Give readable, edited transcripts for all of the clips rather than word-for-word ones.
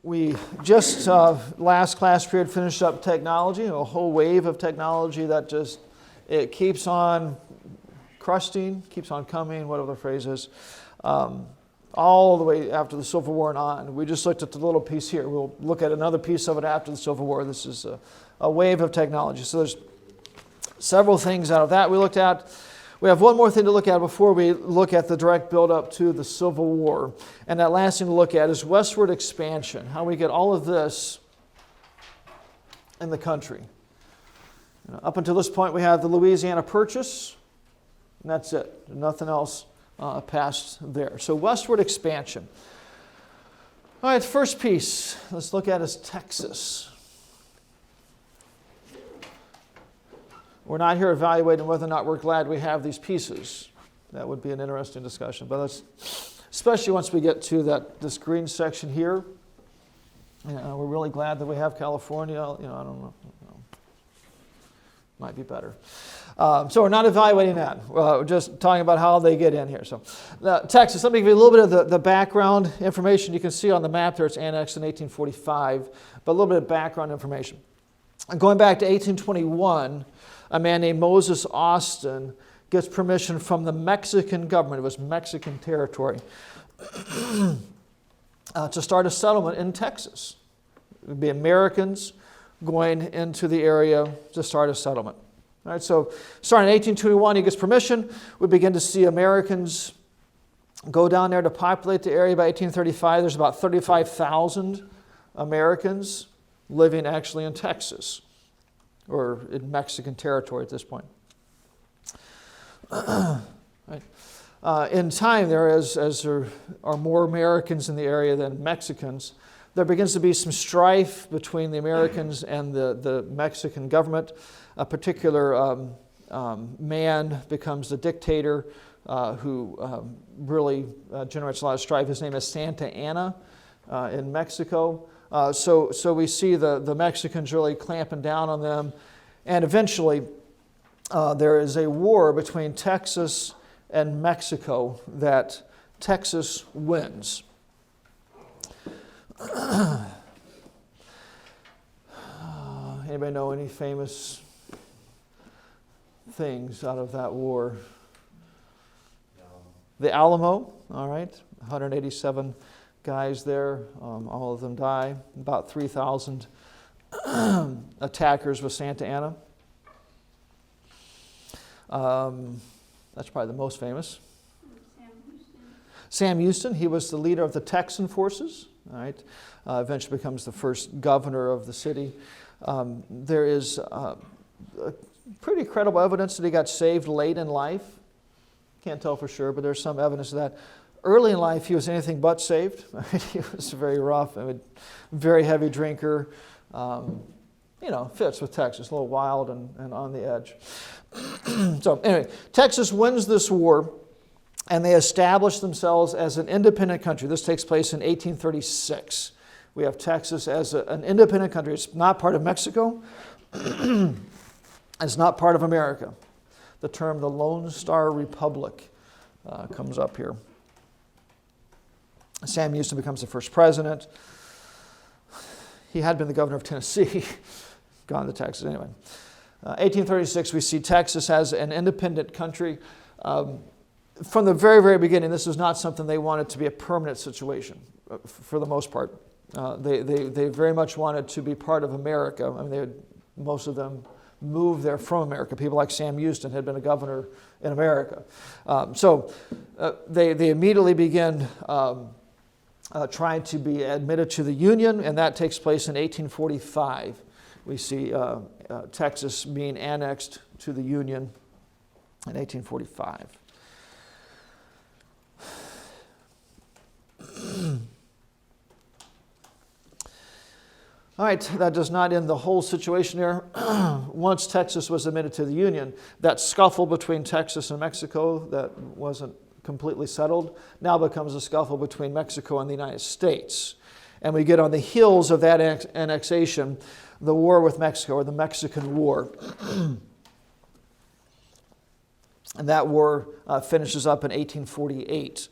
We just, last class period, finished up technology, a whole wave of technology that just, it keeps on crusting, keeps on coming, whatever the phrase is, all the way after the Civil War and on. We just looked at the little piece here. We'll look at another piece of it after the Civil War. This is a wave of technology. So there's several things out of that we looked at. We have one more thing to look at before we look at the direct build-up to the Civil War. And that last thing to look at is westward expansion, how we get all of this in the country. Up until this point, we have the Louisiana Purchase, and that's it. Nothing else past there. So westward expansion. All right, first piece let's look at is Texas. We're not here evaluating whether or not we're glad we have these pieces. That would be an interesting discussion. But let's, especially once we get to this green section here, we're really glad that we have California. I don't know. Might be better. So we're not evaluating that. We're just talking about how they get in here. So Texas, let me give you a little bit of the background information. You can see on the map there it's annexed in 1845, but a little bit of background information. Going back to 1821, a man named Moses Austin gets permission from the Mexican government, it was Mexican territory, to start a settlement in Texas. It would be Americans going into the area to start a settlement. All right, so starting in 1821, he gets permission. We begin to see Americans go down there to populate the area. By 1835, there's about 35,000 Americans living actually in Texas, or in Mexican territory at this point. Right. In time, as there are more Americans in the area than Mexicans, there begins to be some strife between the Americans and the Mexican government. A particular man becomes the dictator who really generates a lot of strife. His name is Santa Anna in Mexico. So we see the Mexicans really clamping down on them. And eventually, there is a war between Texas and Mexico that Texas wins. Anybody know any famous things out of that war? The Alamo, all right, 187 guys there, all of them die. About 3,000 attackers with Santa Anna. That's probably the most famous. Sam Houston, he was the leader of the Texan forces, all right, eventually becomes the first governor of the city. There is pretty credible evidence that he got saved late in life. Can't tell for sure, but there's some evidence of that. Early in life, he was anything but saved. He was very rough, very heavy drinker. Fits with Texas, a little wild and on the edge. So anyway, Texas wins this war, and they establish themselves as an independent country. This takes place in 1836. We have Texas as an independent country. It's not part of Mexico. It's not part of America. The term the Lone Star Republic comes up here. Sam Houston becomes the first president. He had been the governor of Tennessee, gone to Texas anyway. 1836, we see Texas as an independent country. From the very, very beginning, this was not something they wanted to be a permanent situation, for the most part. They very much wanted to be part of America. Most of them moved there from America. People like Sam Houston had been a governor in America. So they immediately begin trying to be admitted to the Union, and that takes place in 1845. We see Texas being annexed to the Union in 1845. All right, that does not end the whole situation there. Once Texas was admitted to the Union, that scuffle between Texas and Mexico that wasn't completely settled now becomes a scuffle between Mexico and the United States. And we get on the heels of that annexation, the war with Mexico, or the Mexican War. And that war finishes up in 1848.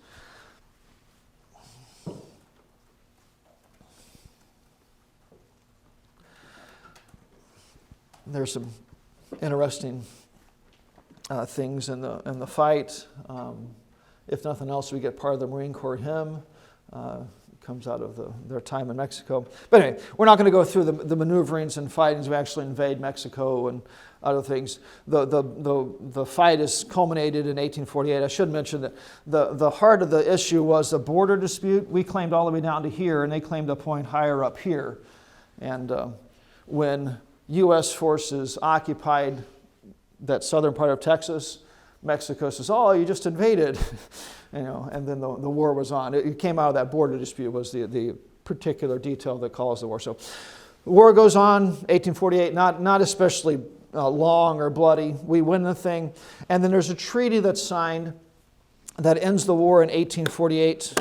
there's some interesting things in the fight. If nothing else, we get part of the Marine Corps hymn. Comes out of their time in Mexico. But anyway, we're not going to go through the maneuverings and fightings. We actually invade Mexico and other things. The fight is culminated in 1848. I should mention that the heart of the issue was the border dispute. We claimed all the way down to here, and they claimed a point higher up here. And when U.S. forces occupied that southern part of Texas, Mexico says, "Oh, you just invaded." And then the war was on. It came out of that border dispute was the particular detail that caused the war. So the war goes on, 1848, not especially long or bloody. We win the thing. And then there's a treaty that's signed that ends the war in 1848.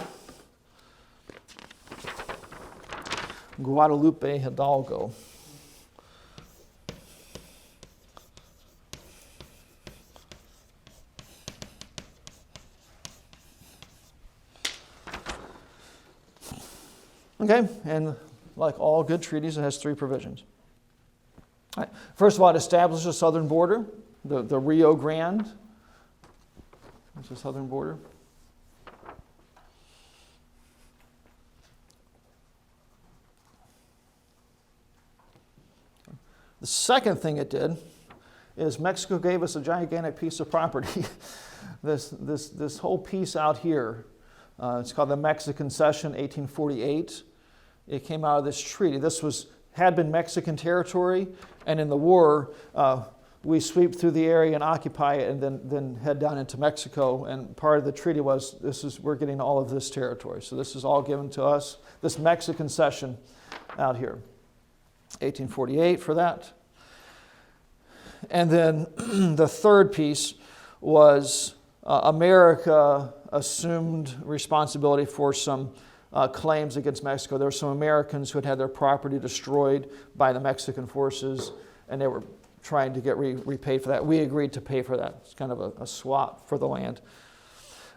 Guadalupe Hidalgo. Okay, and like all good treaties, it has 3 provisions. All right. First of all, it establishes a southern border, the Rio Grande. That's the southern border. The second thing it did is Mexico gave us a gigantic piece of property. this whole piece out here, it's called the Mexican Secession, 1848. It came out of this treaty. This had been Mexican territory, and in the war, we sweep through the area and occupy it, and then head down into Mexico. And part of the treaty was we're getting all of this territory. So this is all given to us. This Mexican Cession out here, 1848 for that. And then the third piece was America assumed responsibility for some claims against Mexico. There were some Americans who had their property destroyed by the Mexican forces, and they were trying to get repaid for that. We agreed to pay for that. It's kind of a swap for the land.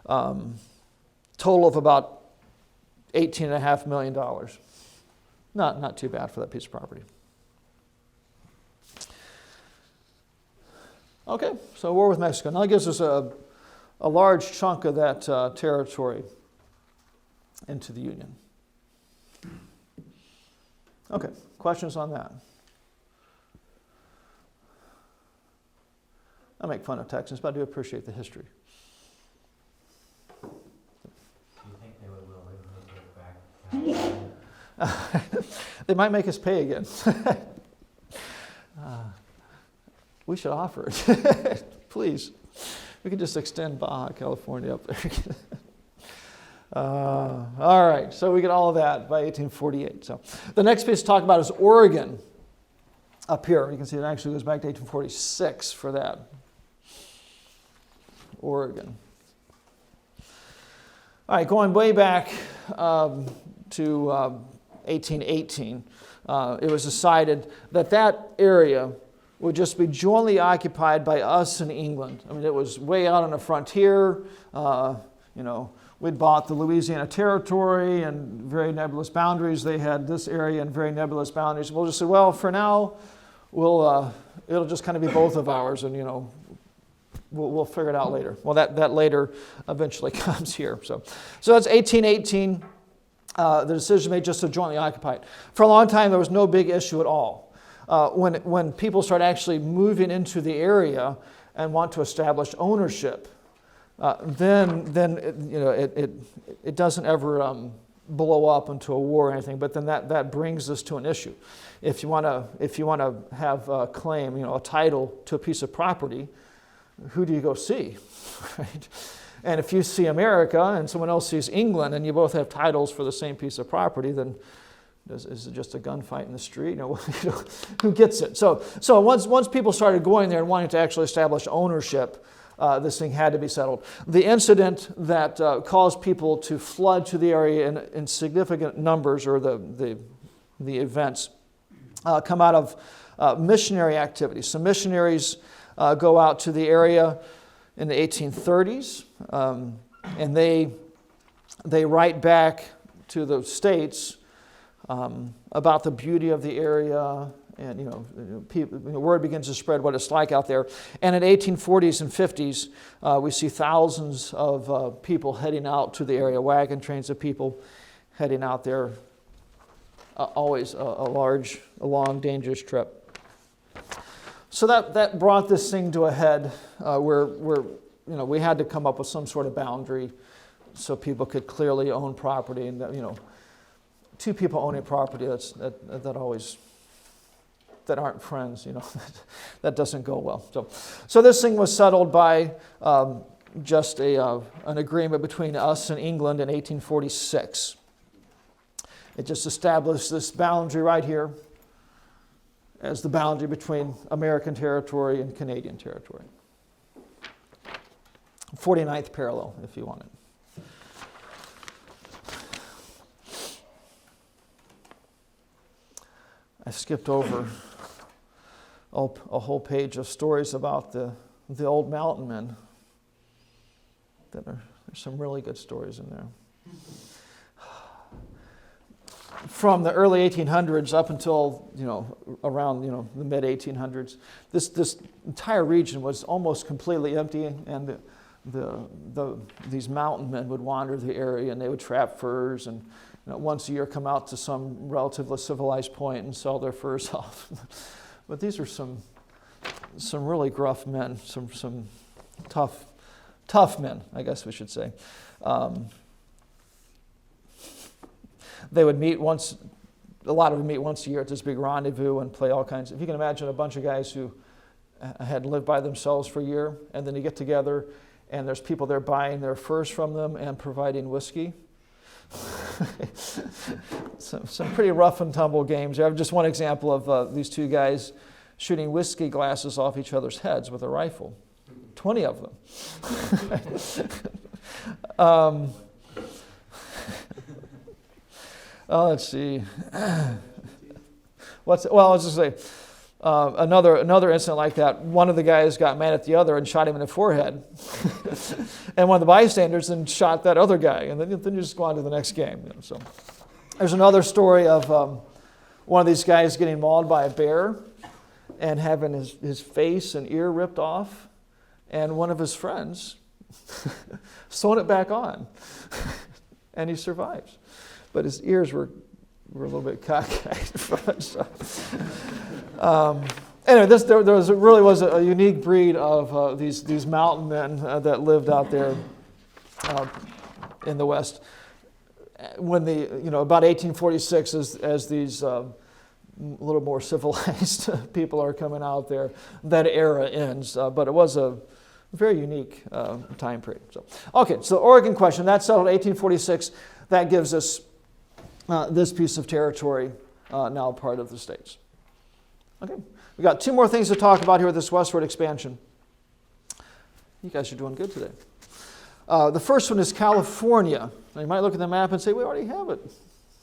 Total of about $18.5 million. Not too bad for that piece of property. Okay, so war with Mexico. Now that gives us a large chunk of that territory into the Union. Okay, questions on that? I make fun of Texans, but I do appreciate the history. Do you think they would make it back? They might make us pay again. We should offer it. Please. We could just extend Baja California up there. All right, so we get all of that by 1848. So the next piece to talk about is Oregon up here. You can see it actually goes back to 1846 for that. Oregon. All right, going way back to 1818, it was decided that area would just be jointly occupied by us and England. I mean, it was way out on the frontier. We'd bought the Louisiana Territory and very nebulous boundaries. They had this area and very nebulous boundaries. We'll just say, well, for now, it'll just kind of be both of ours, and we'll figure it out later. Well, that later eventually comes here. So that's 1818. The decision made just to jointly occupy it. For a long time, there was no big issue at all. When people start actually moving into the area and want to establish ownership, then it doesn't ever blow up into a war or anything. But then that brings us to an issue. If you want to have a claim, a title to a piece of property, who do you go see, right? And if you see America and someone else sees England, and you both have titles for the same piece of property, then is it just a gunfight in the street? Who gets it? So once people started going there and wanting to actually establish ownership, this thing had to be settled. The incident that caused people to flood to the area in significant numbers, or the events, come out of missionary activities. Some missionaries go out to the area in the 1830s, and they write back to the States about the beauty of the area And word begins to spread what it's like out there. And in 1840s and 50s, we see thousands of people heading out to the area, wagon trains of people heading out there. Always a long, dangerous trip. So that brought this thing to a head where we had to come up with some sort of boundary so people could clearly own property. And two people owning property, that aren't friends, that doesn't go well. So this thing was settled by just an agreement between us and England in 1846. It just established this boundary right here as the boundary between American territory and Canadian territory. 49th parallel, if you want it. I skipped over a whole page of stories about the old mountain men. There's some really good stories in there. From the early 1800s up until around the mid 1800s, this entire region was almost completely empty, and these mountain men would wander the area and they would trap furs and once a year come out to some relatively civilized point and sell their furs off. But these are some really gruff men, some tough men, I guess we should say. They would meet a lot of them meet once a year at this big rendezvous and play all kinds. If you can imagine a bunch of guys who had lived by themselves for a year, and then you get together and there's people there buying their furs from them and providing whiskey. Some pretty rough and tumble games. I have just one example of these two guys shooting whiskey glasses off each other's heads with a rifle. 20 of them. Let's see. Let's just say another incident like that. One of the guys got mad at the other and shot him in the forehead, and one of the bystanders then shot that other guy, and then you just go on to the next game. So there's another story of one of these guys getting mauled by a bear and having his face and ear ripped off, and one of his friends sewing it back on, and he survives. But his ears were a little bit cockeyed from it. So. Anyway, there really was a unique breed of these mountain men that lived out there in the West. When about 1846, as these little more civilized people are coming out there, that era ends. But it was a very unique time period. So Oregon question, that's settled 1846. That gives us this piece of territory now part of the states. Okay, we've got two more things to talk about here with this westward expansion. You guys are doing good today. The first one is California. Now you might look at the map and say, we already have it.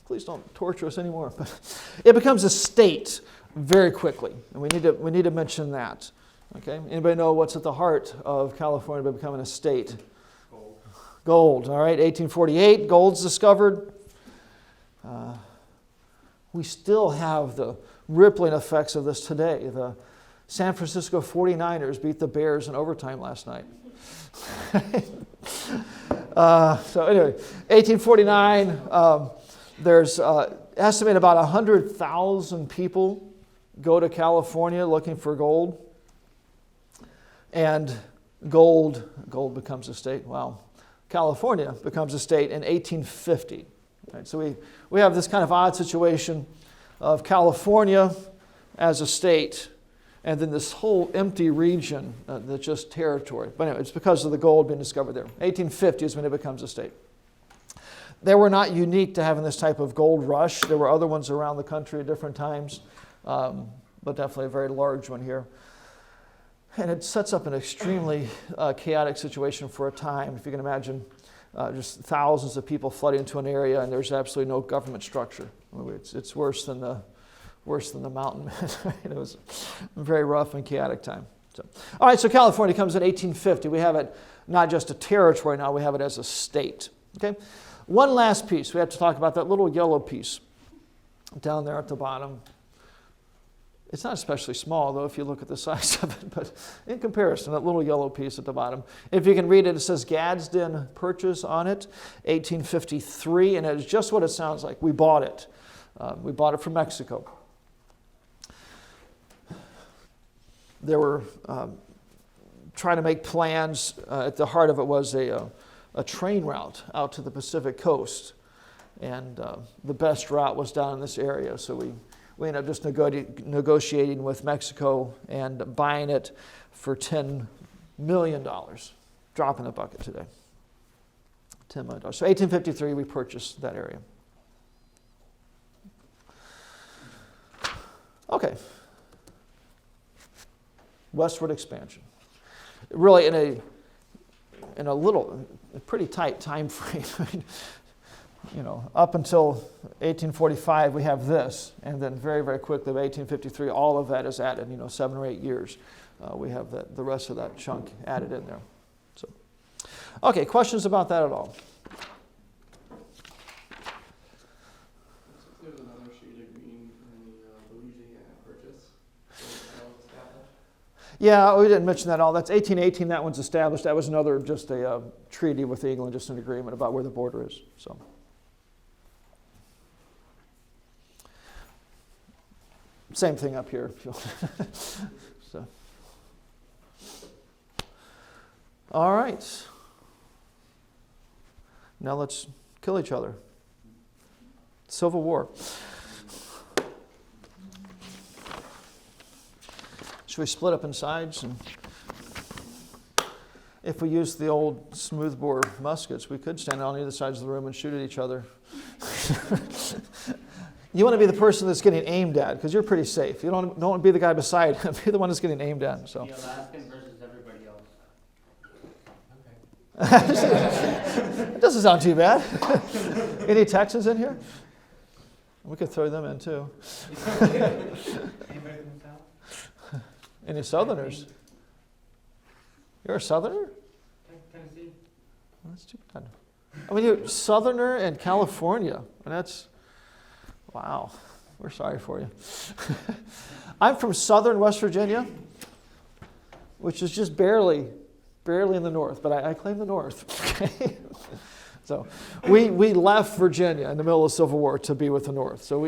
Please don't torture us anymore. But it becomes a state very quickly, and we need to mention that. Okay, anybody know what's at the heart of California becoming a state? Gold. All right, 1848, gold's discovered. We still have the rippling effects of this today. The San Francisco 49ers beat the Bears in overtime last night. So anyway, 1849, there's estimated about 100,000 people go to California looking for gold. And gold becomes a state. Wow. California becomes a state in 1850. Right, so we have this kind of odd situation of California as a state, and then this whole empty region that's just territory. But anyway, it's because of the gold being discovered there. 1850 is when it becomes a state. They were not unique to having this type of gold rush. There were other ones around the country at different times, but definitely a very large one here. And it sets up an extremely chaotic situation for a time. If you can imagine just thousands of people flooding into an area and there's absolutely no government structure. It's worse than the mountain men. It was a very rough and chaotic time. All right, so California comes in 1850. We have it not just a territory now, we have it as a state. Okay, one last piece. We have to talk about that little yellow piece down there at the bottom. It's not especially small, though, if you look at the size of it, but in comparison, that little yellow piece at the bottom. If you can read it, it says Gadsden Purchase on it, 1853, and it's just what it sounds like. We bought it. We bought it from Mexico. They were trying to make plans. At the heart of it was a train route out to the Pacific coast, and the best route was down in this area, so we ended up just negotiating with Mexico and buying it for $10 million. Drop in the bucket today. $10 million. So 1853, we purchased that area. Okay. Westward expansion. Really in a pretty tight time frame. Up until 1845, we have this, and then very, very quickly, by 1853, all of that is added. 7 or 8 years, we have the rest of that chunk added in there. So, okay, questions about that at all? There's another shade of green in the Louisiana Purchase. Yeah, we didn't mention that at all. That's 1818. That one's established. That was another just a treaty with England, just an agreement about where the border is. So. Same thing up here. So. All right. Now let's kill each other. Civil War. Should we split up in sides? And if we use the old smoothbore muskets, we could stand on either sides of the room and shoot at each other. You want to be the person that's getting aimed at, because you're pretty safe. You don't want to be the guy beside him. Be the one that's getting aimed at. So. The Alaskan versus everybody else. It doesn't sound too bad. Any Texans in here? We could throw them in too. Anybody from the South? Any Southerners? You're a Southerner? Tennessee. Well, that's too bad. I mean, you're Southerner and California, and that's, wow, we're sorry for you. I'm from southern West Virginia, which is just barely in the north, but I claim the north. Okay? So we left Virginia in the middle of the Civil War to be with the North. So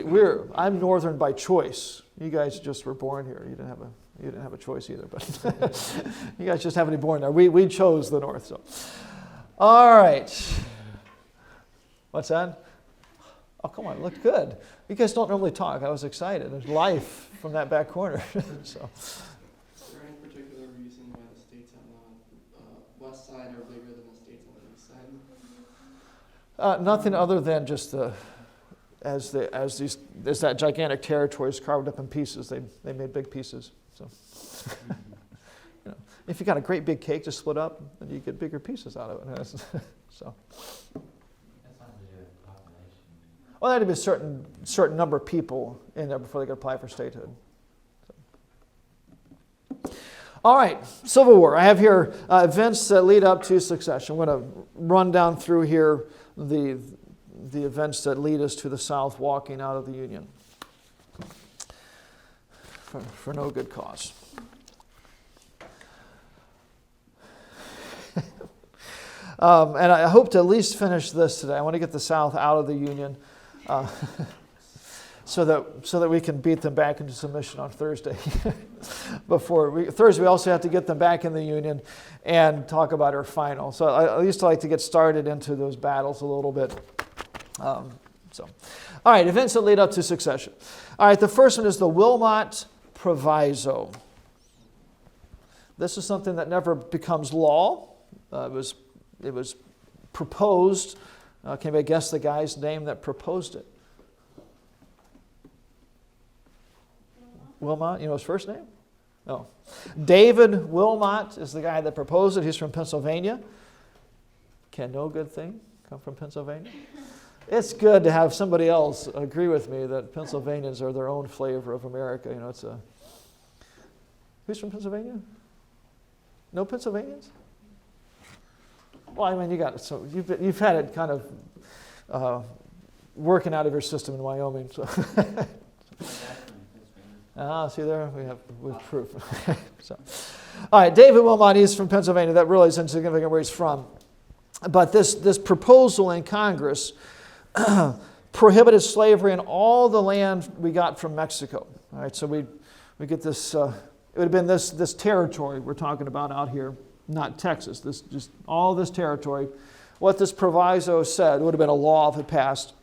I'm northern by choice. You guys just were born here. You didn't have a choice either, but you guys just happened to be born there. We chose the North. So, all right. What's that? Oh, come on, it looked good. You guys don't normally talk. I was excited. There's life from that back corner. So. Is there any particular reason why the states on the west side are bigger than the states on the east side? Nothing other than just as that gigantic territory is carved up in pieces, they made big pieces. So, if you got a great big cake to split up, then you get bigger pieces out of it. So. Well, there had to be a certain number of people in there before they could apply for statehood. So. All right, Civil War. I have here events that lead up to secession. I'm going to run down through here the events that lead us to the South walking out of the Union for no good cause. And I hope to at least finish this today. I want to get the South out of the Union. So that we can beat them back into submission on Thursday. Thursday we also have to get them back in the Union and talk about our final. So I used to like to get started into those battles a little bit. All right, events that lead up to secession. All right, the first one is the Wilmot Proviso. This is something that never becomes law. It was proposed. Can anybody guess the guy's name that proposed it? Wilmot, you know his first name? No. David Wilmot is the guy that proposed it. He's from Pennsylvania. Can no good thing come from Pennsylvania? It's good to have somebody else agree with me that Pennsylvanians are their own flavor of America. Who's from Pennsylvania? No Pennsylvanians? Well, I mean, you've had it kind of working out of your system in Wyoming. So. See there, we have proof. So, all right, David Wilmot, he's from Pennsylvania. That really is insignificant where he's from. But this proposal in Congress prohibited slavery in all the land we got from Mexico. All right, so we get this, it would have been this territory we're talking about out here, not Texas, just all this territory. What this proviso said, would have been a law if it passed,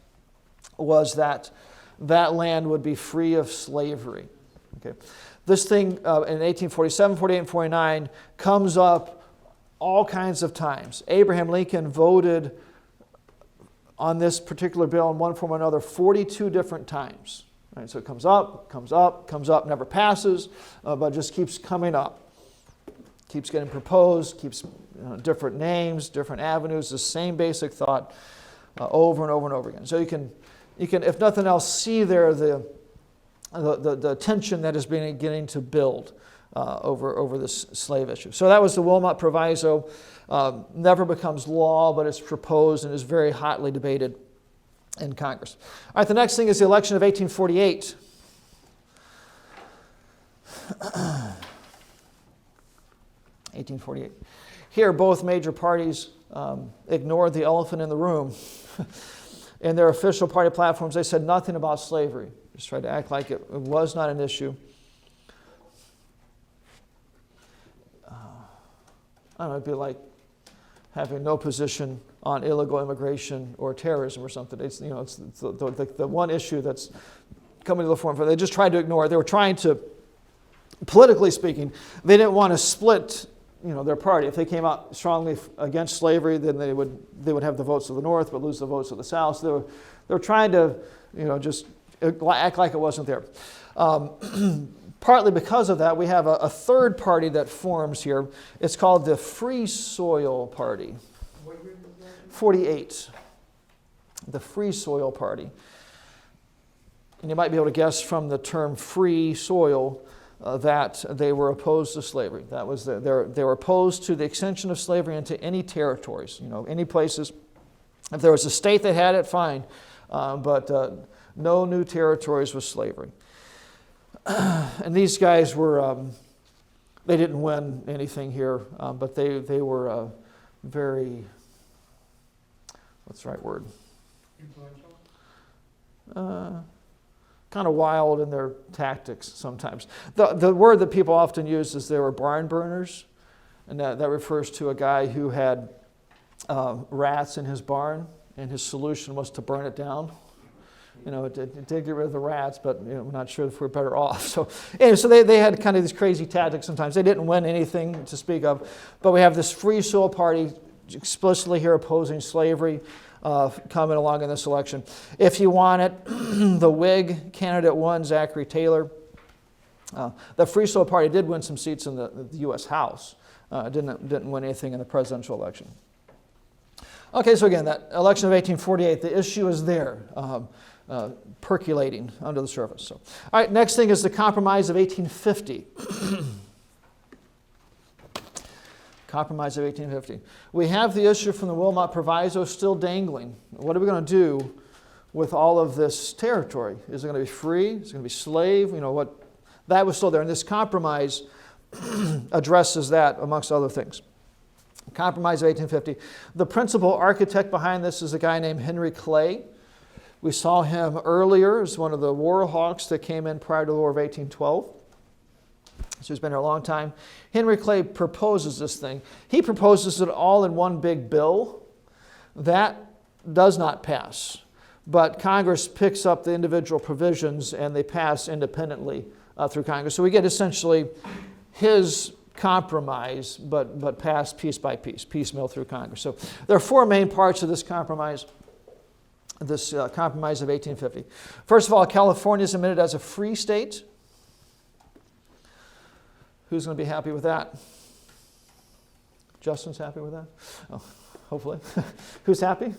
was that land would be free of slavery. Okay. This thing in 1847, 48, and 49 comes up all kinds of times. Abraham Lincoln voted on this particular bill in one form or another 42 different times. Right? So it comes up, never passes, but just keeps coming up. Keeps getting proposed, keeps different names, different avenues, the same basic thought over and over and over again. So you can, if nothing else, see there the tension that is beginning to build over this slave issue. So that was the Wilmot Proviso. Never becomes law, but it's proposed and is very hotly debated in Congress. All right, the next thing is the election of 1848. 1848. Here, both major parties ignored the elephant in the room. In their official party platforms, they said nothing about slavery. Just tried to act like it was not an issue. I don't know, it'd be like having no position on illegal immigration or terrorism or something. It's the one issue that's coming to the forefront. They just tried to ignore it. They were trying to, politically speaking, they didn't want to split their party. If they came out strongly against slavery, then they would have the votes of the North but lose the votes of the South. So they were trying to just act like it wasn't there. Partly because of that, we have a third party that forms here. It's called the Free Soil Party. What year was that? 48. The Free Soil Party. And you might be able to guess from the term free soil that they were opposed to slavery. That was they were opposed to the extension of slavery into any territories, any places. If there was a state that had it, fine, but no new territories with slavery. And these guys were, they didn't win anything here, but they were very, what's the right word? Influential? Kind of wild in their tactics sometimes. The word that people often use is they were barn burners, and that refers to a guy who had rats in his barn, and his solution was to burn it down. It did get rid of the rats, but I'm not sure if we're better off. So anyway, so they had kind of these crazy tactics sometimes. They didn't win anything to speak of, but we have this Free Soil Party explicitly here opposing slavery. Coming along in this election. If you want it, the Whig candidate won, Zachary Taylor. The Free Soil Party did win some seats in the U.S. House. Didn't win anything in the presidential election. Okay, so again, that election of 1848, the issue is there, percolating under the surface. So, all right, next thing is the Compromise of 1850. Compromise of 1850. We have the issue from the Wilmot Proviso still dangling. What are we going to do with all of this territory? Is it going to be free? Is it going to be slave? That was still there. And this compromise addresses that, amongst other things. Compromise of 1850. The principal architect behind this is a guy named Henry Clay. We saw him earlier as one of the war hawks that came in prior to the War of 1812. So he's been here a long time. Henry Clay proposes this thing. He proposes it all in one big bill. That does not pass. But Congress picks up the individual provisions and they pass independently through Congress. So we get essentially his compromise, but passed piece by piece, piecemeal through Congress. So there are four main parts of this compromise. Compromise of 1850. First of all, California is admitted as a free state. Who's going to be happy with that? Justin's happy with that? Oh, hopefully. Who's happy?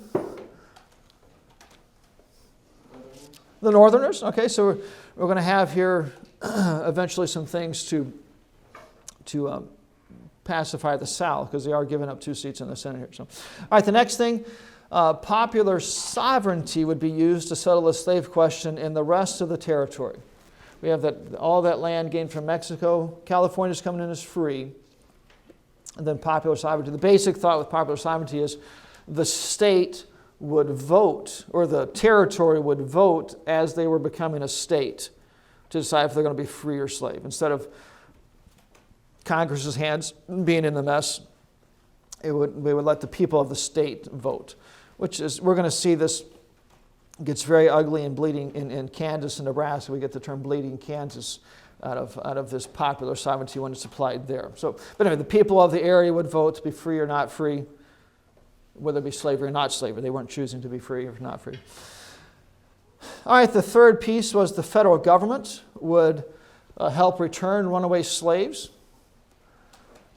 The Northerners. Okay, so we're going to have here eventually some things to pacify the South, because they are giving up 2 seats in the Senate here. So, all right, the next thing, popular sovereignty would be used to settle the slave question in the rest of the territory. We have that all that land gained from Mexico. California's coming in as free. And then popular sovereignty. The basic thought with popular sovereignty is the state would vote, or the territory would vote as they were becoming a state to decide if they're going to be free or slave. Instead of Congress's hands being in the mess, we would let the people of the state vote, which is, we're going to see this gets very ugly and bleeding in Kansas and Nebraska. We get the term bleeding Kansas out of this popular sovereignty when it's applied there. So, but anyway, the people of the area would vote to be free or not free, whether it be slavery or not slavery. They weren't choosing to be free or not free. All right, the third piece was the federal government would help return runaway slaves.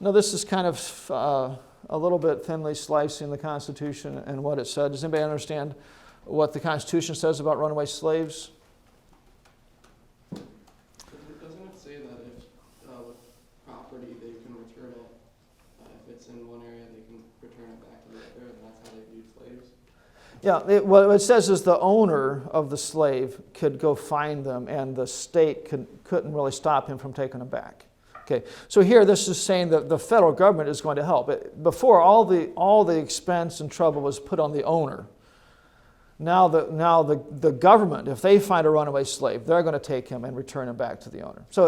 Now, this is kind of a little bit thinly slicing the Constitution and what it said. Does anybody understand what the Constitution says about runaway slaves? Doesn't it say that if with property they can return it, if it's in one area they can return it back to the other, and that's how they viewed slaves? Yeah, what it says is the owner of the slave could go find them, and the state couldn't really stop him from taking them back. Okay, so here this is saying that the federal government is going to help. Before, all the expense and trouble was put on the owner. Now the government, if they find a runaway slave, they're going to take him and return him back to the owner. So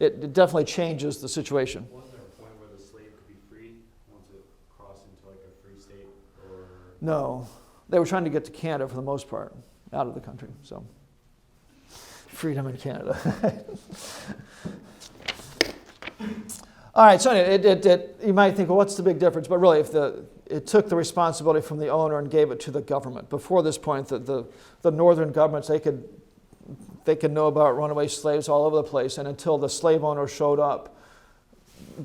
it definitely changes the situation. Wasn't there a point where the slave could be freed once it crossed into like a free state? Or No, they were trying to get to Canada for the most part, out of the country. So freedom in Canada. All right, so anyway, you might think, well, what's the big difference? But really, it took the responsibility from the owner and gave it to the government. Before this point, the northern governments, they could know about runaway slaves all over the place, and until the slave owner showed up,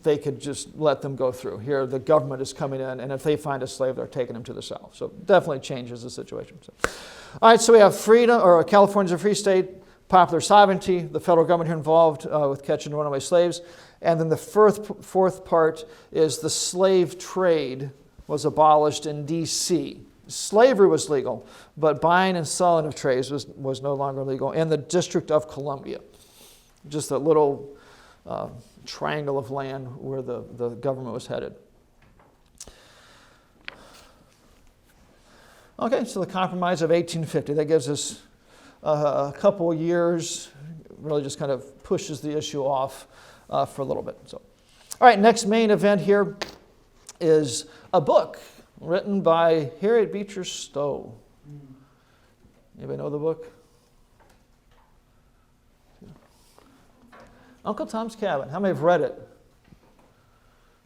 they could just let them go through. Here, the government is coming in, and if they find a slave, they're taking him to the south. So definitely changes the situation. So, all right, so we have freedom, or California's a free state, popular sovereignty, the federal government here involved with catching runaway slaves. And then the fourth part is the slave trade was abolished in D.C. Slavery was legal, but buying and selling of slaves was no longer legal in the District of Columbia, just a little triangle of land where the government was headed. Okay, so the Compromise of 1850, that gives us a couple of years, really just kind of pushes the issue off for a little bit. So, all right, next main event here is a book written by Harriet Beecher Stowe. Anybody know the book? Uncle Tom's Cabin. How many have read it?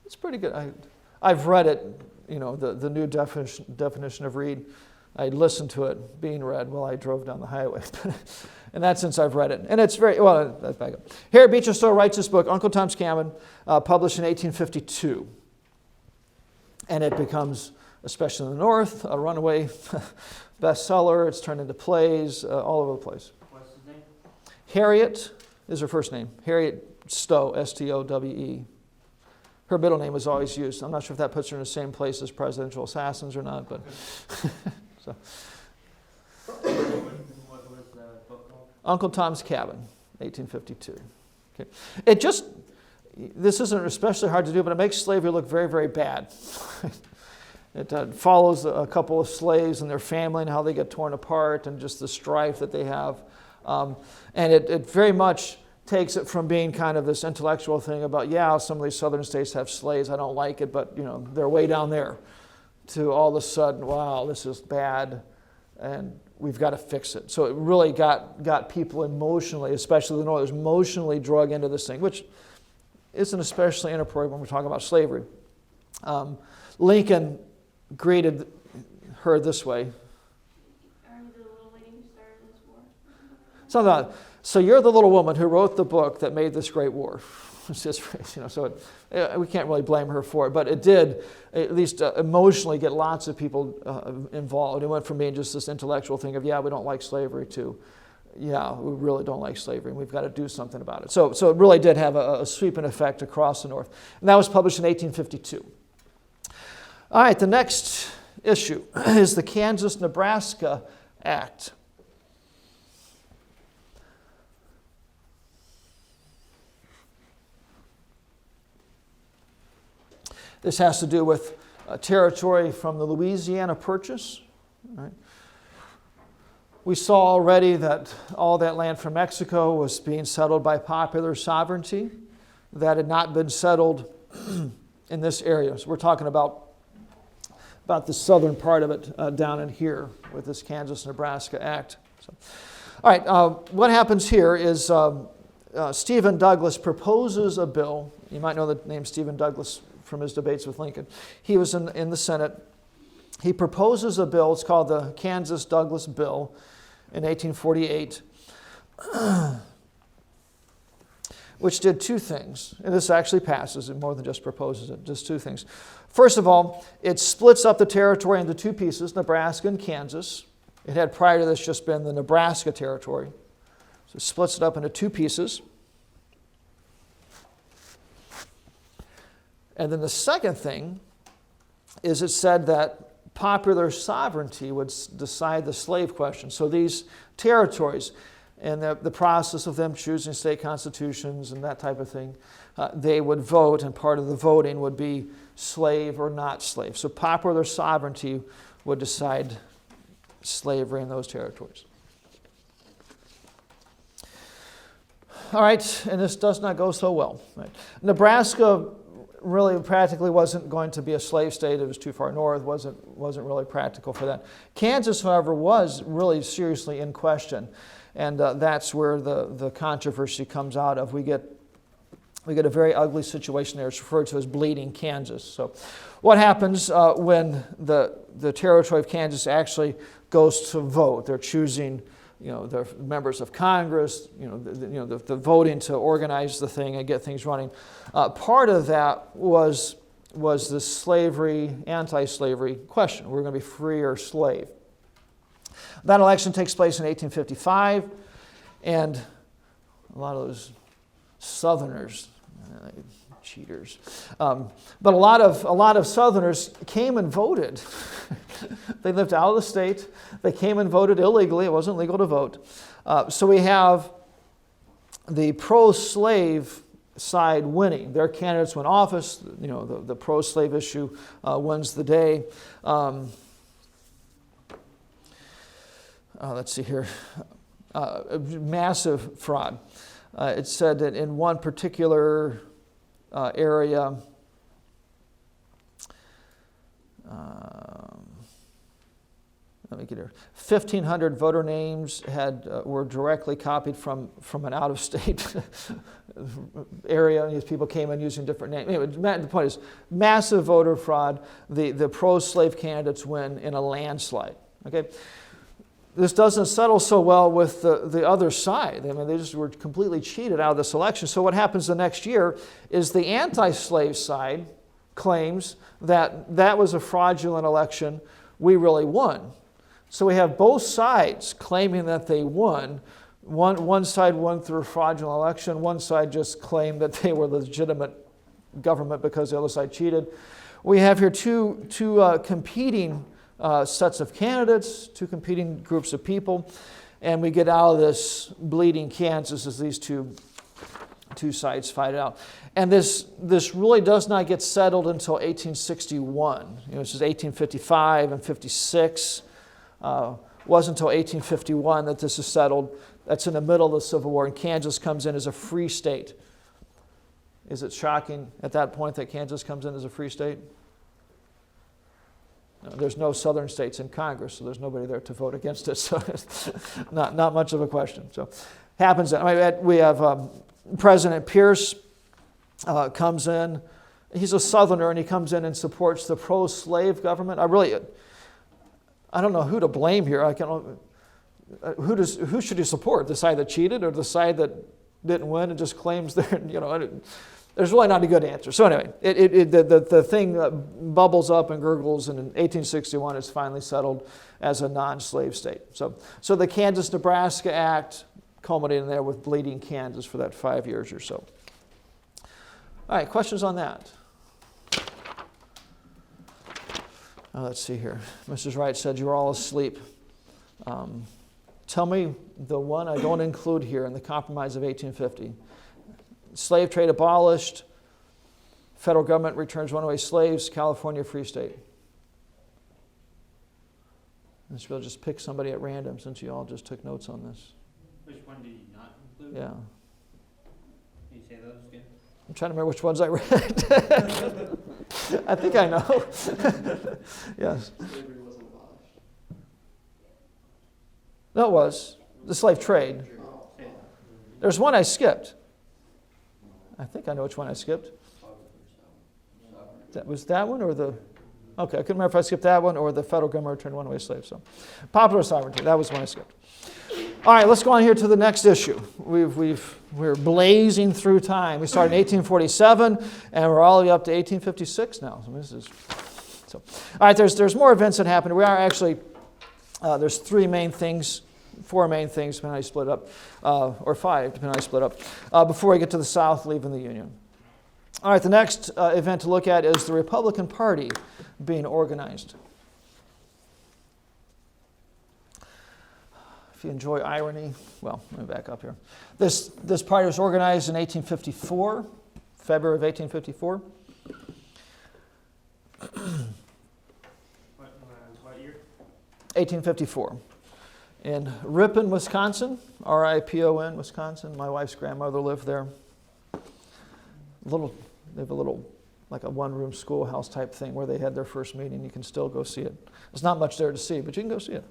It's pretty good. I've read it, the new definition of read. I listened to it being read while I drove down the highway. In that sense, I've read it. And it's very, well, let's back up. Harriet Beecher Stowe writes this book, Uncle Tom's Cabin, published in 1852. And it becomes, especially in the North, a runaway bestseller. It's turned into plays all over the place. What's his name? Harriet is her first name. Harriet Stowe, S-T-O-W-E. Her middle name was always used. I'm not sure if that puts her in the same place as presidential assassins or not, but so. What was the book called? Uncle Tom's Cabin, 1852. Okay. This isn't especially hard to do, but it makes slavery look very, very bad. It follows a couple of slaves and their family and how they get torn apart and just the strife that they have. And it very much takes it from being kind of this intellectual thing about, some of these southern states have slaves, I don't like it, but they're way down there, to all of a sudden, wow, this is bad, and we've got to fix it. So it really got people emotionally, especially the Northerners, emotionally drug into this thing, which isn't especially inappropriate when we're talking about slavery. Lincoln greeted her this way. Are you the little lady who started this war? Something like that. So you're the little woman who wrote the book that made this great war. It's just, so we can't really blame her for it, but it did at least emotionally get lots of people involved. It went from being just this intellectual thing of, we don't like slavery to, we really don't like slavery, and we've got to do something about it. So it really did have a sweeping effect across the North. And that was published in 1852. All right, the next issue is the Kansas-Nebraska Act. This has to do with territory from the Louisiana Purchase. Right? We saw already that all that land from Mexico was being settled by popular sovereignty that had not been settled in this area. So we're talking about the southern part of it down in here with this Kansas-Nebraska Act. So, all right, what happens here is Stephen Douglas proposes a bill. You might know the name Stephen Douglas from his debates with Lincoln. He was in the Senate. He proposes a bill. It's called the Kansas-Douglas Bill in 1848, which did two things. And this actually passes. It more than just proposes it. Just two things. First of all, it splits up the territory into two pieces, Nebraska and Kansas. It had prior to this just been the Nebraska territory. So it splits it up into two pieces. And then the second thing is it said that popular sovereignty would decide the slave question. So these territories, and the process of them choosing state constitutions and that type of thing, they would vote, and part of the voting would be slave or not slave. So popular sovereignty would decide slavery in those territories. All right, and this does not go so well. Right? Nebraska really practically wasn't going to be a slave state. It was too far north, wasn't really practical for that. Kansas, however, was really seriously in question, and that's where the controversy comes out of. We get a very ugly situation there. It's referred to as bleeding Kansas. So what happens when the territory of Kansas actually goes to vote? They're choosing the members of Congress, the voting to organize the thing and get things running. Part of that was the slavery, anti-slavery question. We're going to be free or slave. That election takes place in 1855, and a lot of those Southerners, cheaters, but a lot of Southerners came and voted. They lived out of the state. They came and voted illegally. It wasn't legal to vote. So we have the pro-slave side winning. Their candidates win office. The pro-slave issue wins the day. Let's see here. Massive fraud. It said that in one particular area, let me get here. 1,500 voter names were directly copied from an out-of-state area. These people came in using different names. Anyway, the point is, massive voter fraud. The pro-slave candidates win in a landslide. Okay. This doesn't settle so well with the other side. I mean, they just were completely cheated out of this election. So what happens the next year is the anti-slave side claims that was a fraudulent election. We really won. So we have both sides claiming that they won. One side won through a fraudulent election. One side just claimed that they were legitimate government because the other side cheated. We have here two competing sets of candidates, two competing groups of people, and we get out of this bleeding Kansas as these two sides fight it out. And this really does not get settled until 1861. This is 1855 and 56. Wasn't until 1851 that this is settled. That's in the middle of the Civil War, and Kansas comes in as a free state. Is it shocking at that point that Kansas comes in as a free state? No, there's no southern states in Congress, so there's nobody there to vote against it. So it's not much of a question. So happens. We have President Pierce comes in. He's a Southerner, and he comes in and supports the pro-slave government. I don't know who to blame here. Who should he support? The side that cheated, or the side that didn't win and just claims they're There's really not a good answer. So anyway, the thing bubbles up and gurgles, and in 1861 it's finally settled as a non-slave state. So the Kansas-Nebraska Act culminating there with bleeding Kansas for that 5 years or so. All right, questions on that? Let's see here. Mrs. Wright said you were all asleep. Tell me the one I don't include here in the Compromise of 1850. Slave trade abolished, Federal government returns runaway slaves, California free state. And so we'll just pick somebody at random since you all just took notes on this. Which one did you not include? Yeah. Can you say those again? I'm trying to remember which ones I read. I think I know. Yes. Slavery wasn't abolished. No, it was. The slave trade. Oh, There's one I skipped. I think I know which one I skipped. Was that one or the... Okay, I couldn't remember if I skipped that one or the federal government returned runaway slaves. So, popular sovereignty, that was one I skipped. All right, let's go on here to the next issue. We're blazing through time. We started in 1847, and we're all the way up to 1856 now. All right, there's more events that happened. We are actually, there's four main things, depending on how you split up, or five, depending on how you split up, before we get to the South leaving the Union. All right, the next event to look at is the Republican Party being organized. If you enjoy irony, well, let me back up here. This party was organized in 1854, February of 1854. What year? 1854. In Ripon, Wisconsin, R-I-P-O-N, Wisconsin. My wife's grandmother lived there. They have a little, like a one-room schoolhouse type thing where they had their first meeting. You can still go see it. There's not much there to see, but you can go see it.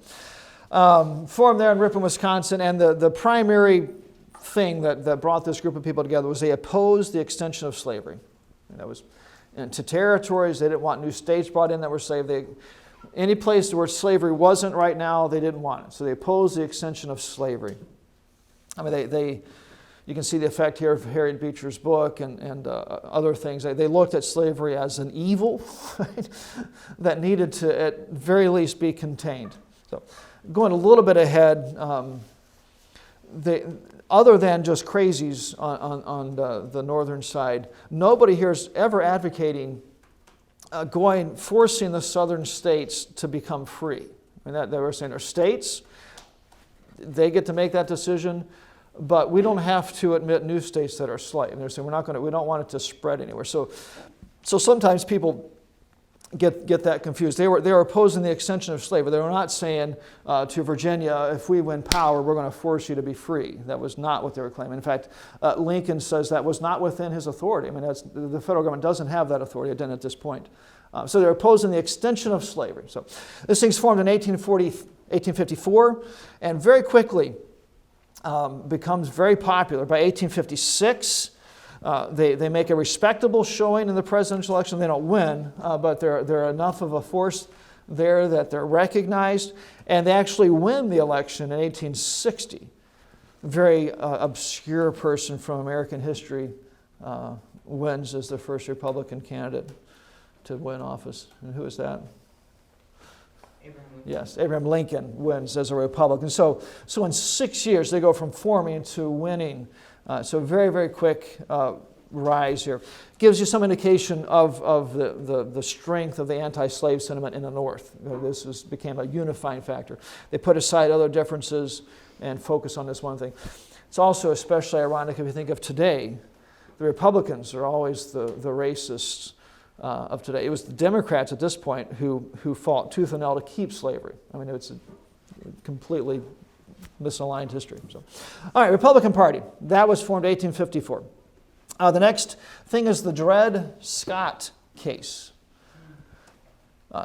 Formed there in Ripon, Wisconsin, and the primary thing that brought this group of people together was they opposed the extension of slavery. And that was into territories. They didn't want new states brought in that were slave. Any place where slavery wasn't right now, they didn't want it. So they opposed the extension of slavery. I mean, you can see the effect here of Harriet Beecher's book and other things. They looked at slavery as an evil, right, that needed to, at very least, be contained. So, going a little bit ahead, other than just crazies on the northern side, nobody here is ever advocating forcing the southern states to become free. I mean, they were saying they're states, they get to make that decision, but we don't have to admit new states that are slave. And they're saying we don't want it to spread anywhere. So sometimes people get that confused. They were opposing the extension of slavery. They were not saying to Virginia, if we win power, we're going to force you to be free. That was not what they were claiming. In fact, Lincoln says that was not within his authority. I mean, the federal government doesn't have that authority, it didn't at this point. So they're opposing the extension of slavery. So this thing's formed in 1854, and very quickly becomes very popular. By 1856, they make a respectable showing in the presidential election. They don't win, but they're enough of a force there that they're recognized, and they actually win the election in 1860. A very obscure person from American history wins as the first Republican candidate to win office. And who is that? Abraham Lincoln. Yes, Abraham Lincoln wins as a Republican. So in 6 years, they go from forming to winning. So very, very quick rise here. Gives you some indication of the strength of the anti-slave sentiment in the North. This became a unifying factor. They put aside other differences and focus on this one thing. It's also especially ironic if you think of today. The Republicans are always the racists of today. It was the Democrats at this point who fought tooth and nail to keep slavery. I mean, it's a completely misaligned history. So, all right, Republican Party. That was formed 1854. The next thing is the Dred Scott case.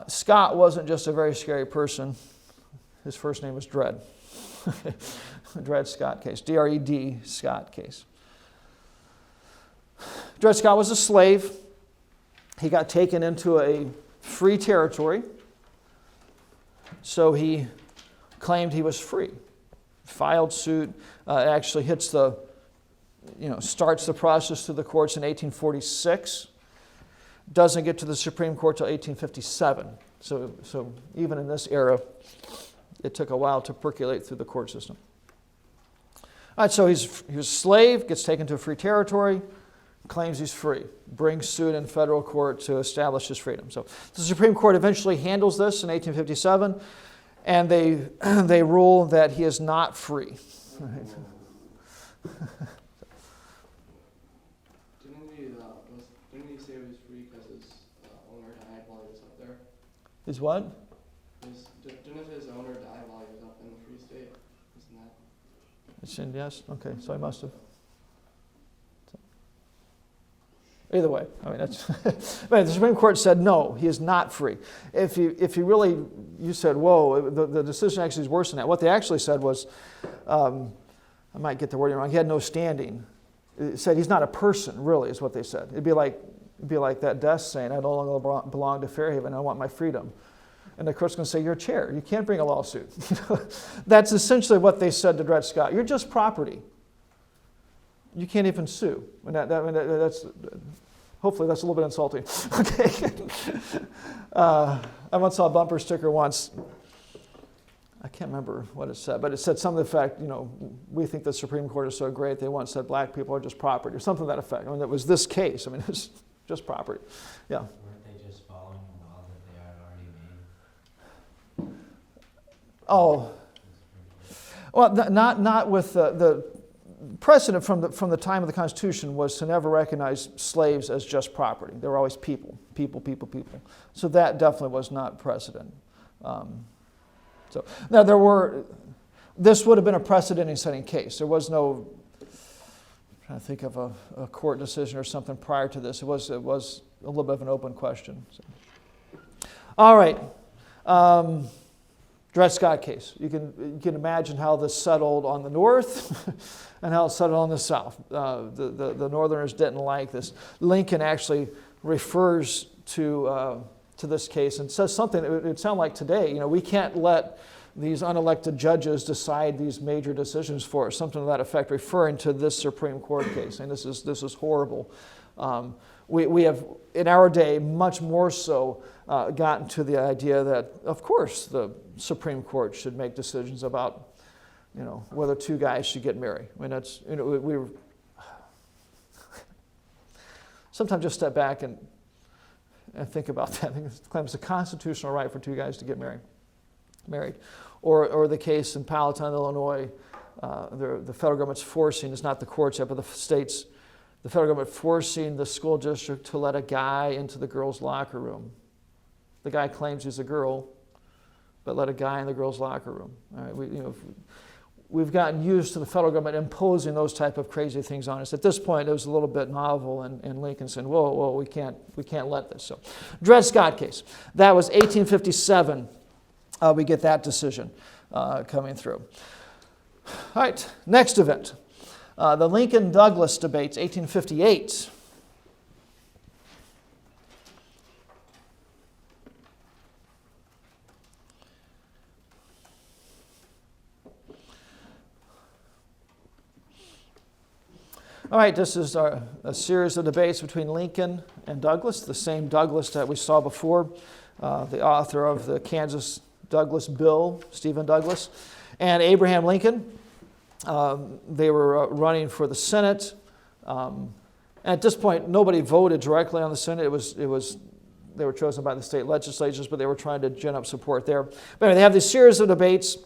Scott wasn't just a very scary person. His first name was Dred. Dred Scott case. D-R-E-D Scott case. Dred Scott was a slave. He got taken into a free territory, so he claimed he was free. Filed suit, actually hits starts the process through the courts in 1846. Doesn't get to the Supreme Court till 1857. So even in this era, it took a while to percolate through the court system. All right, so he was a slave, gets taken to a free territory, claims he's free, brings suit in federal court to establish his freedom. So the Supreme Court eventually handles this in 1857, and they rule that he is not free. Right. Didn't he say he was Is what? Didn't his owner die while he was up in the Free State? Isn't that? It's in, yes? Okay, so I must have. Either way, I mean, that's. But the Supreme Court said no, he is not free. If you really, you said, whoa, the decision actually is worse than that. What they actually said was, I might get the wording wrong, he had no standing. It said he's not a person, really, is what they said. It'd be like that desk saying, I no longer belong to Fairhaven, I want my freedom. And the court's going to say, you're a chair, you can't bring a lawsuit. That's essentially what they said to Dred Scott. You're just property. You can't even sue. That's hopefully that's a little bit insulting. Okay. I once saw a bumper sticker once. I can't remember what it said, but it said something to the effect, we think the Supreme Court is so great, they once said black people are just property, or something to that effect. I mean, it was this case. I mean, it's just property. Yeah. Weren't they just following the law that they had already made? Oh. Well, not with the precedent from the time of the Constitution was to never recognize slaves as just property. They were always people. So that definitely was not precedent. So now this would have been a precedent-setting case. There was no, I'm trying to think of a court decision or something prior to this. It was a little bit of an open question. So. All right. Dred Scott case. You can imagine how this settled on the north and how it settled on the south. The Northerners didn't like this. Lincoln actually refers to this case and says something that would sound like today. We can't let these unelected judges decide these major decisions for us. Something to that effect, referring to this Supreme Court case. And this is horrible. We have, in our day, much more so gotten to the idea that, of course, the Supreme Court should make decisions about, whether two guys should get married. I mean, that's, we sometimes just step back and think about that. I think it claims a constitutional right for two guys to get married. Or the case in Palatine, Illinois, the federal government's forcing, it's not the courts yet, but the states, the federal government forcing the school district to let a guy into the girls' locker room. The guy claims he's a girl, but let a guy in the girls' locker room. All right, we've gotten used to the federal government imposing those type of crazy things on us. At this point, it was a little bit novel, and Lincoln said, whoa, we can't let this. So, Dred Scott case. That was 1857. We get that decision coming through. All right, next event. The Lincoln-Douglas debates, 1858. All right, this is a series of debates between Lincoln and Douglas, the same Douglas that we saw before, the author of the Kansas Douglas Bill, Stephen Douglas, and Abraham Lincoln. They were running for the Senate. And at this point, nobody voted directly on the Senate. They were chosen by the state legislatures, but they were trying to gin up support there. But anyway, they have this series of debates.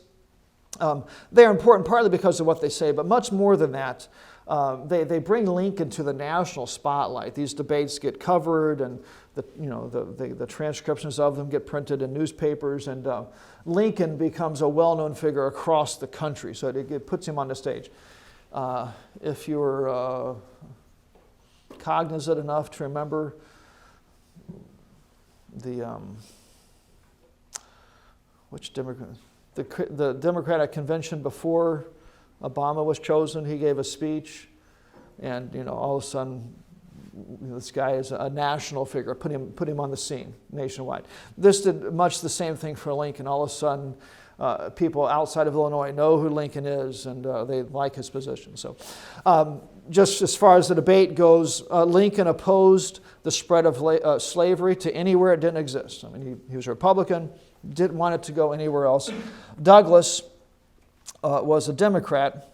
They're important partly because of what they say, but much more than that. They bring Lincoln to the national spotlight. These debates get covered, and the transcriptions of them get printed in newspapers, and Lincoln becomes a well-known figure across the country. So it puts him on the stage. If you were cognizant enough to remember the Democratic convention before Obama was chosen, he gave a speech, and all of a sudden, this guy is a national figure. Put him on the scene nationwide. This did much the same thing for Lincoln. All of a sudden, people outside of Illinois know who Lincoln is, and they like his position. So, just as far as the debate goes, Lincoln opposed the spread of slavery to anywhere it didn't exist. I mean, he was a Republican, didn't want it to go anywhere else. Douglas was a Democrat,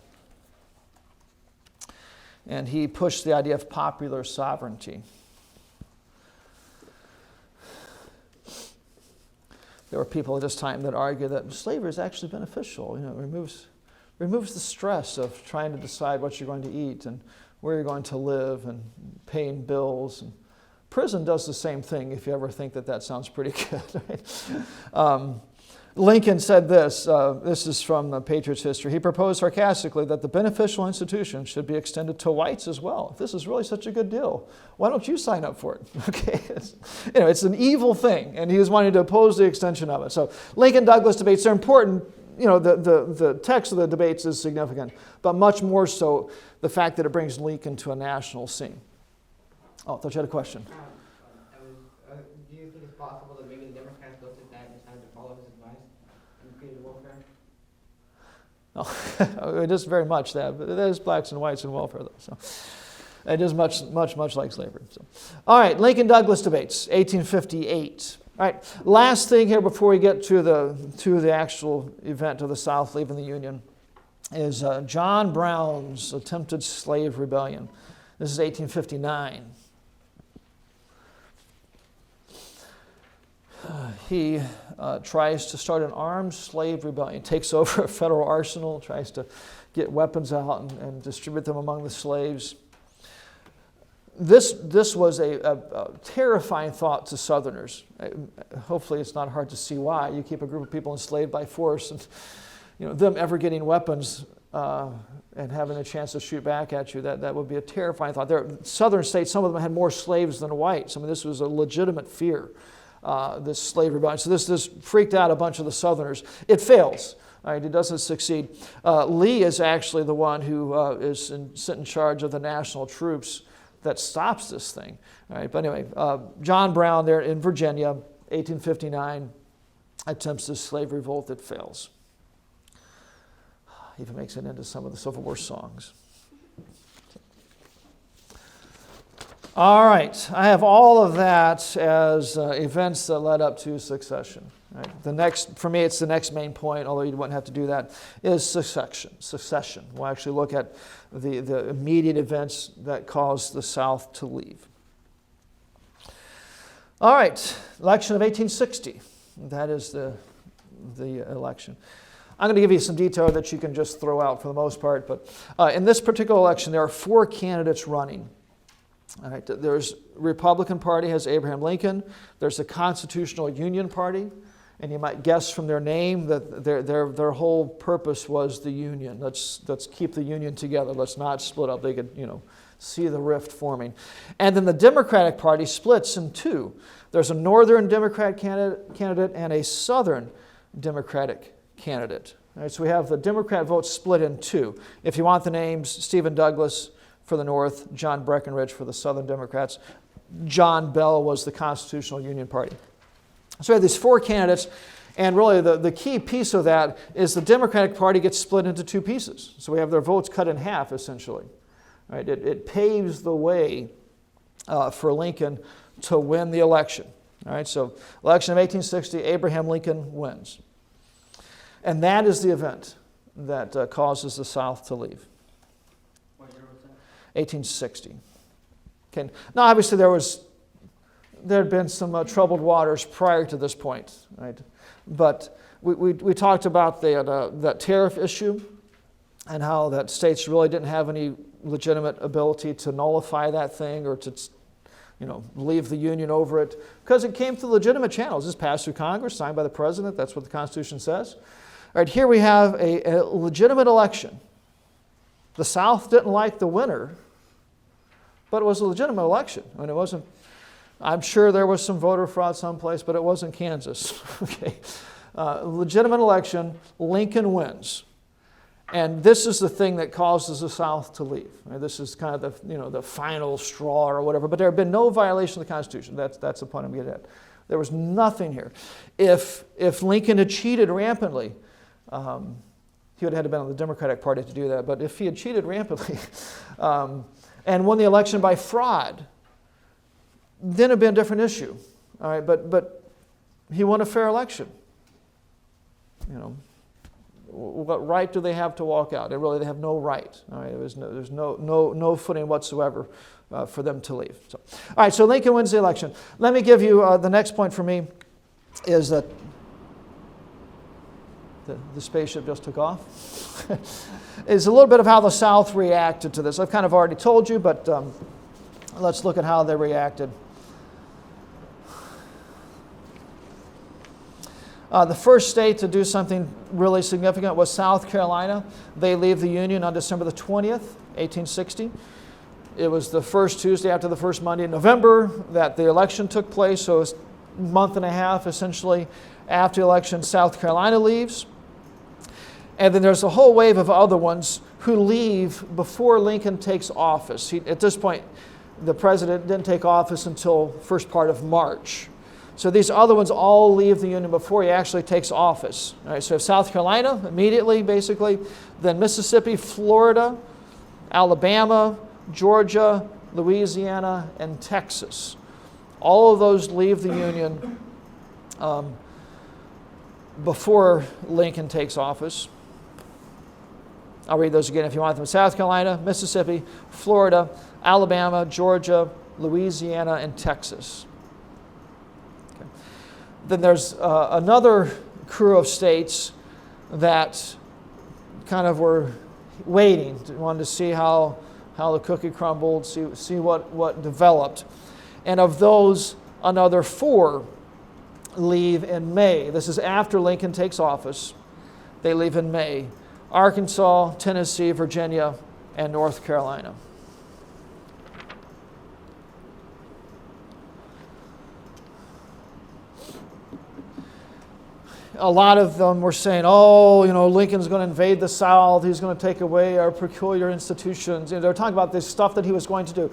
and he pushed the idea of popular sovereignty. There were people at this time that argued that slavery is actually beneficial. It removes the stress of trying to decide what you're going to eat and where you're going to live and paying bills and Prison does the same thing, if you ever think that sounds pretty good. Right? Lincoln said this, this is from the Patriots' history. He proposed sarcastically that the beneficial institution should be extended to whites as well. If this is really such a good deal, why don't you sign up for it? Okay, it's an evil thing, and he was wanting to oppose the extension of it. So Lincoln-Douglas debates are important. The text of the debates is significant, but much more so the fact that it brings Lincoln to a national scene. Oh, I thought you had a question. Do you think it's possible that maybe the Democrats looked at that and decided to follow his advice and created welfare? Oh, it is very much that, but it is blacks and whites and welfare, though. So it is much like slavery. So, all right, Lincoln-Douglas debates, 1858. All right, last thing here before we get to the actual event of the South leaving the Union is John Brown's attempted slave rebellion. This is 1859. He tries to start an armed slave rebellion, takes over a federal arsenal, tries to get weapons out and distribute them among the slaves. This was a terrifying thought to Southerners. Hopefully it's not hard to see why. You keep a group of people enslaved by force, and them ever getting weapons and having a chance to shoot back at you, that would be a terrifying thought. Southern states, some of them had more slaves than whites. I mean, this was a legitimate fear, this slave rebellion. So this freaked out a bunch of the Southerners. It fails. All right, it doesn't succeed. Lee is actually the one who is sent in charge of the national troops that stops this thing. All right, but anyway, John Brown there in Virginia, 1859, attempts this slave revolt that fails. Even makes it into some of the Civil War songs. All right, I have all of that as events that led up to secession. Right. For me, it's the next main point, although you wouldn't have to do that, is secession. We'll actually look at the immediate events that caused the South to leave. All right, election of 1860. That is the election. I'm going to give you some detail that you can just throw out for the most part, but in this particular election, there are 4 candidates running. All right, there's Republican Party has Abraham Lincoln. There's the Constitutional Union Party. And you might guess from their name that their whole purpose was the Union. Let's keep the Union together. Let's not split up. They could, see the rift forming. And then the Democratic Party splits in 2. There's a Northern Democrat candidate and a Southern Democratic candidate. All right, so we have the Democrat vote split in 2. If you want the names, Stephen Douglas for the North, John Breckinridge for the Southern Democrats. John Bell was the Constitutional Union Party. So we have these 4 candidates, and really the key piece of that is the Democratic Party gets split into 2 pieces. So we have their votes cut in half, essentially. Right? It paves the way for Lincoln to win the election. All right, so election of 1860, Abraham Lincoln wins. And that is the event that causes the South to leave. What year was that? 1860. Okay. Now, obviously, there had been some troubled waters prior to this point, right? But we talked about that tariff issue and how that states really didn't have any legitimate ability to nullify that thing or to, leave the Union over it because it came through legitimate channels. This passed through Congress, signed by the president. That's what the Constitution says. All right, here we have a legitimate election. The South didn't like the winner, but it was a legitimate election. I mean, it wasn't. I'm sure there was some voter fraud someplace, but it wasn't Kansas. Okay, legitimate election. Lincoln wins, and this is the thing that causes the South to leave. Right? This is kind of the final straw or whatever. But there had been no violation of the Constitution. That's the point I'm getting at. There was nothing here. If Lincoln had cheated rampantly, he would have had to been on the Democratic Party to do that. But if he had cheated rampantly and won the election by fraud, then it'd be a different issue. All right, but he won a fair election. What right do they have to walk out? They have no right. All right, there's no footing whatsoever for them to leave. So, all right, so Lincoln wins the election. Let me give you the next point for me is that the spaceship just took off. Is a little bit of how the South reacted to this. I've kind of already told you, but let's look at how they reacted. The first state to do something really significant was South Carolina. They leave the Union on December the 20th, 1860. It was the first Tuesday after the first Monday in November that the election took place, so it's a month and a half essentially after the election, South Carolina leaves. And then there's a whole wave of other ones who leave before Lincoln takes office. At this point, the president didn't take office until first part of March. So these other ones all leave the Union before he actually takes office. All right, so South Carolina immediately, basically, then Mississippi, Florida, Alabama, Georgia, Louisiana, and Texas. All of those leave the Union before Lincoln takes office. I'll read those again if you want them. South Carolina, Mississippi, Florida, Alabama, Georgia, Louisiana, and Texas. Okay. Then there's another crew of states that kind of were waiting, wanted to see how the cookie crumbled, see what developed. And of those, another 4 leave in May. This is after Lincoln takes office. They leave in May. Arkansas, Tennessee, Virginia, and North Carolina. A lot of them were saying, Lincoln's going to invade the South. He's going to take away our peculiar institutions. They're talking about this stuff that he was going to do.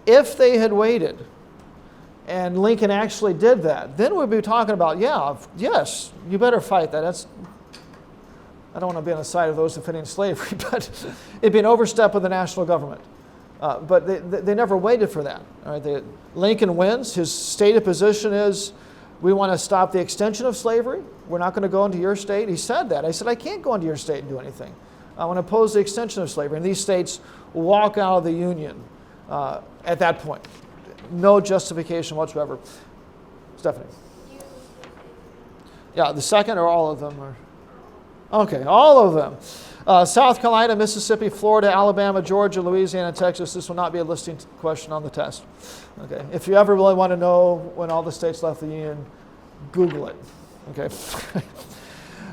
If they had waited and Lincoln actually did that, then we'd be talking about, yes, you better fight that. I don't want to be on the side of those defending slavery, but it'd be an overstep of the national government. But they never waited for that. All right, Lincoln wins. His stated position is, we want to stop the extension of slavery. We're not going to go into your state. He said that. I said, I can't go into your state and do anything. I want to oppose the extension of slavery. And these states walk out of the Union at that point. No justification whatsoever. Stephanie. Yeah, the second or all of them? Okay, all of them. South Carolina, Mississippi, Florida, Alabama, Georgia, Louisiana, Texas. This will not be a listing question on the test. Okay, if you ever really want to know when all the states left the Union, Google it. Okay.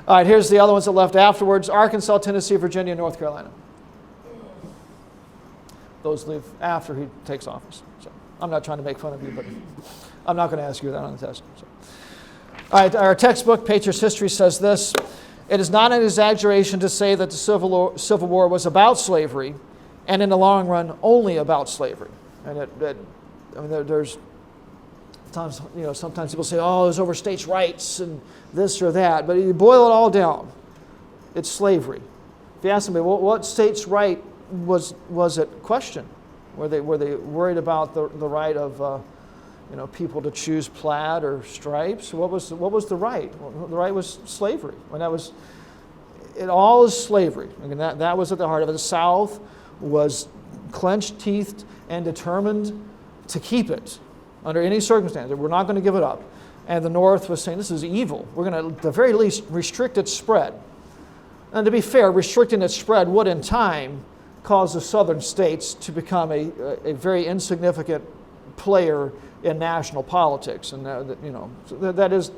All right, here's the other ones that left afterwards. Arkansas, Tennessee, Virginia, North Carolina. Those leave after he takes office. So I'm not trying to make fun of you, but I'm not going to ask you that on the test. So. All right, our textbook, Patriots History, says this. It is not an exaggeration to say that the Civil War was about slavery, and in the long run, only about slavery. And there's times, sometimes people say, "Oh, it was over states' rights and this or that," but you boil it all down, it's slavery. If you ask somebody, what states' right was it questioned? Were they worried about the right of people to choose plaid or stripes? What was the right? Well, the right was slavery. It all is slavery. I mean, that was at the heart of it. The South was clenched-teethed and determined to keep it under any circumstance. We're not going to give it up. And the North was saying, this is evil. We're going to, at the very least, restrict its spread. And to be fair, restricting its spread would, in time, cause the southern states to become a very insignificant player in national politics. And that is,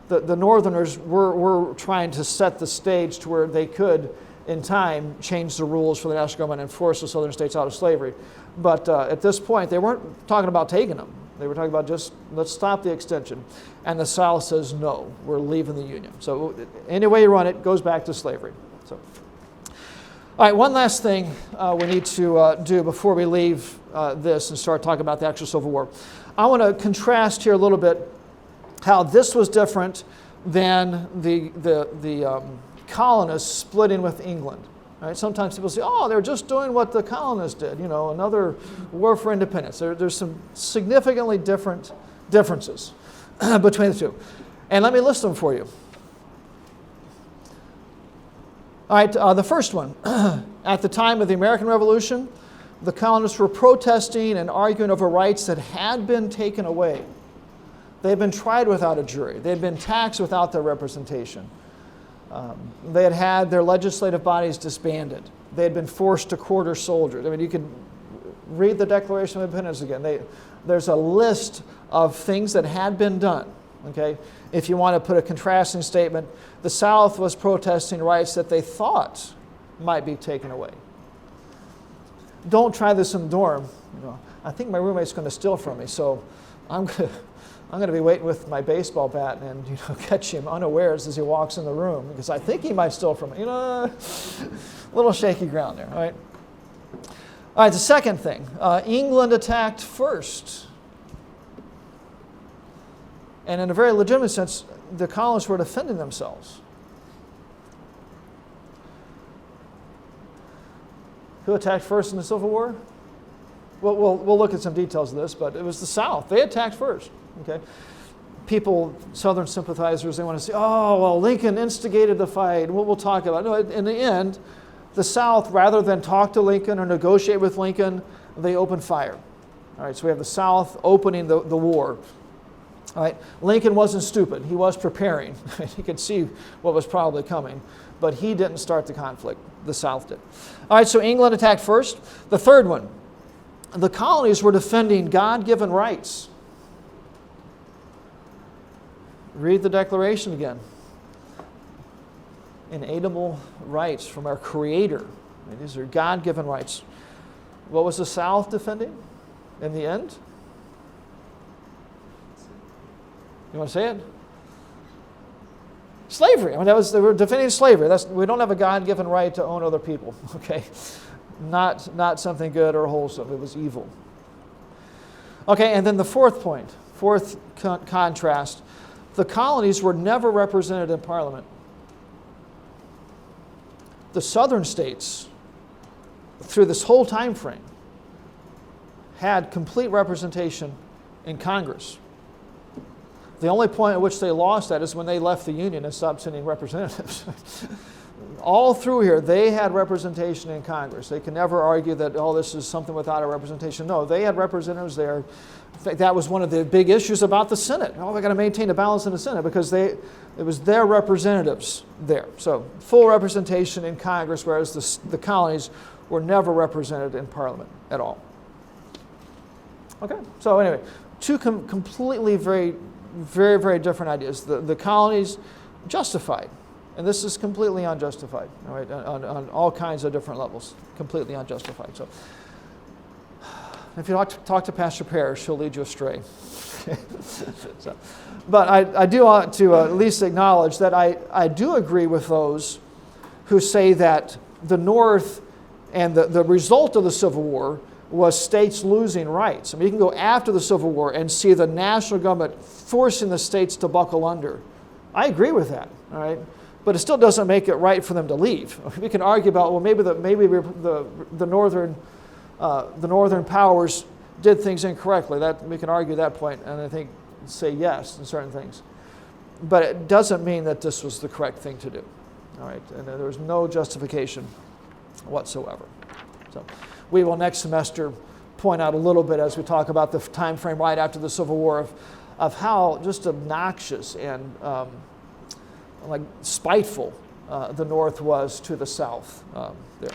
the Northerners were trying to set the stage to where they could, in time, change the rules for the national government and force the southern states out of slavery. But at this point, they weren't talking about taking them. They were talking about just, let's stop the extension. And the South says, no, we're leaving the Union. So any way you run it, goes back to slavery. So, all right, one last thing we need to do before we leave this and start talking about the actual Civil War. I want to contrast here a little bit how this was different than the colonists splitting with England. Right? Sometimes people say, oh, they're just doing what the colonists did, another war for independence. There's some significantly differences between the two. And let me list them for you. All right, the first one. At the time of the American Revolution, the colonists were protesting and arguing over rights that had been taken away. They had been tried without a jury. They had been taxed without their representation. They had had their legislative bodies disbanded. They had been forced to quarter soldiers. I mean, you could read the Declaration of Independence again. There's a list of things that had been done. Okay, if you want to put a contrasting statement, the South was protesting rights that they thought might be taken away. Don't try this in the dorm. I think my roommate's going to steal from me, so I'm going to be waiting with my baseball bat and catch him unawares as he walks in the room because I think he might steal from me. A little shaky ground there. All right. The second thing, England attacked first. And in a very legitimate sense, the colonists were defending themselves. Who attacked first in the Civil War? Well, we'll look at some details of this, but it was the South. They attacked first. Okay, people, Southern sympathizers, they want to say, "Oh, well, Lincoln instigated the fight." We'll talk about it. No, in the end, the South, rather than talk to Lincoln or negotiate with Lincoln, they opened fire. All right, so we have the South opening the war. All right, Lincoln wasn't stupid. He was preparing. He could see what was probably coming, but he didn't start the conflict. The South did. All right, so England attacked first. The third one, the colonies were defending God-given rights. Read the Declaration again. Inalienable rights from our Creator. These are God-given rights. What was the South defending in the end? You want to say it? Slavery. They were defending slavery. We don't have a God-given right to own other people. Okay, not something good or wholesome. It was evil. Okay, and then the fourth point, contrast. The colonies were never represented in Parliament. The southern states, through this whole time frame, had complete representation in Congress. The only point at which they lost that is when they left the Union and stopped sending representatives. All through here, they had representation in Congress. They can never argue that, this is something without a representation. No, they had representatives there. In fact, that was one of the big issues about the Senate. We've got to maintain a balance in the Senate because it was their representatives there. So full representation in Congress, whereas the colonies were never represented in Parliament at all. Okay, so anyway, two completely very, very different ideas. The colonies justified, and this is completely unjustified, all right, on all kinds of different levels, completely unjustified. So if you talk to Pastor Parrish, she'll lead you astray. But I do want to at least acknowledge that I do agree with those who say that the North and the result of the Civil War was states losing rights. You can go after the Civil War and see the national government forcing the states to buckle under. I agree with that, all right? But it still doesn't make it right for them to leave. We can argue about, maybe the northern powers did things incorrectly. That we can argue that point, and I think say yes in certain things. But it doesn't mean that this was the correct thing to do, all right? And there was no justification whatsoever. So we will next semester point out a little bit as we talk about the time frame right after the Civil War of how just obnoxious and spiteful the North was to the South there.